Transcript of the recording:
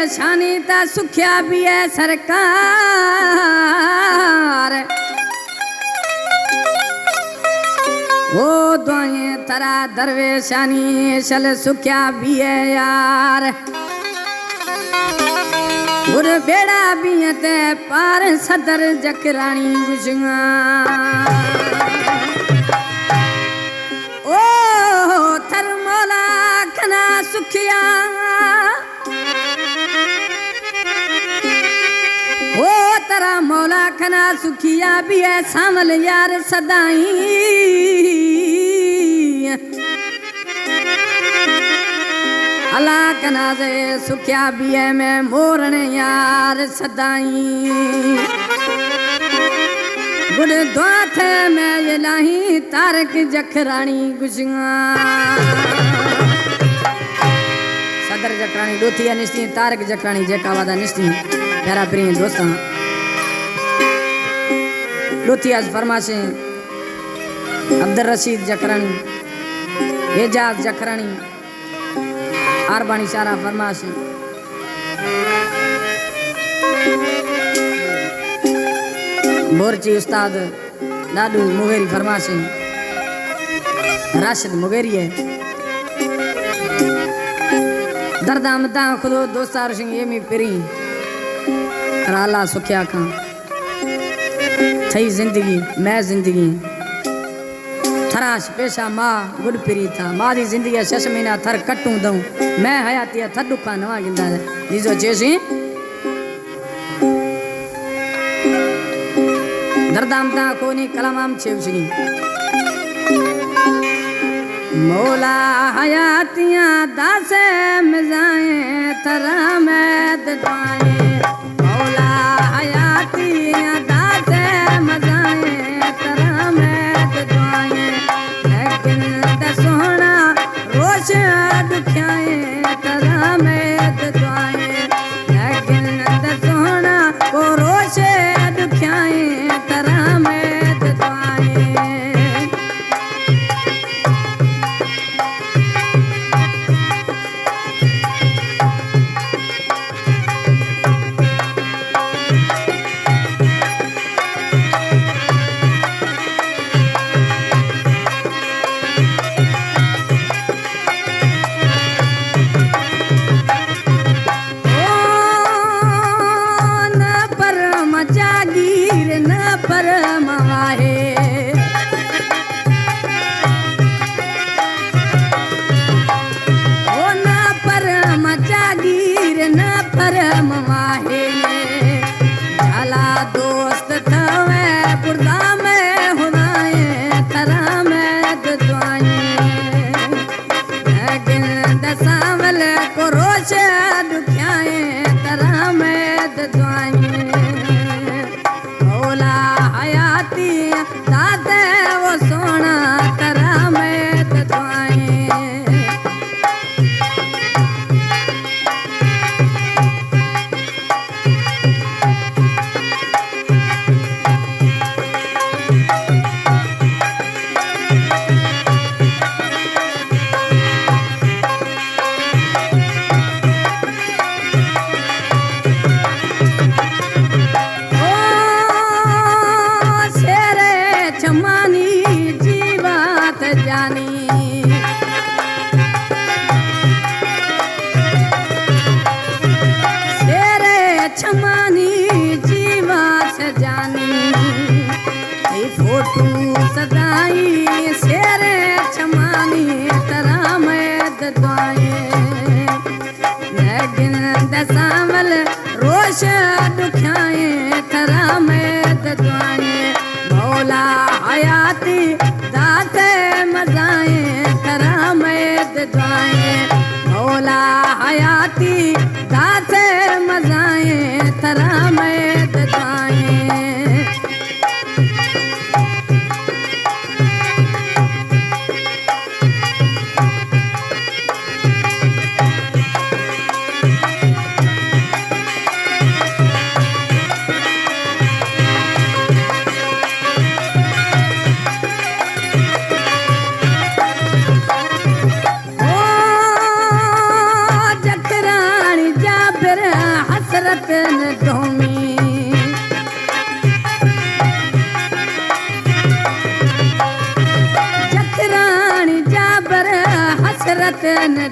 दरवेशानी ता सुखिया भी है सरकार। वो दुआएं तरा दरवेशानी शल सुखिया भी है यार। गुर बेड़ा भी ते पार सदर जकरानी गुजंगा। ओ थर मौला खना सुखिया ओ तरा मौला खना सुखिया भी है सामल यार सदाई। अला कनाजे सुखिया भी है मैं मोरण यार सदाई। गुड द्वाथ में ये लाही तारक जखरानी गुजंगा। सदर जखरानी लोथिया निश्ती तारक जखरानी जेका वादा निश्ती प्यारा प्रिय दोस्तां लोथिया फरमाशे अब्दुल रशीद जखरानी एजाज जखरानी आरबानी शारा फरमाशे मोरची उस्ताद दादू मुगेरी फरमाशे राशिद मुगेरी है दर्दामदा खुदो दोस्तार सिंह येमी पिरी राला सुखिया खां थई जिंदगी मैं जिंदगी थराश पेशा माँ गुड पिरी था माँ दी जिंदगी 6 महीना थर कटूं दऊं मैं हयाती थर दुखा नवा गिंदा दीजो चेसी दर्दामदा कोनी कलामाम छेवसी मौला हयातियां दासे मिजाए तरा में दुआएं। मौला हयातियां दासे मिजाए तरा में दुआएं। लेकिन सोना रोश दुखियाए तरा में दुआएं। लेकिन सोना को रोश दुखियाए तरा में दुआएं। तेने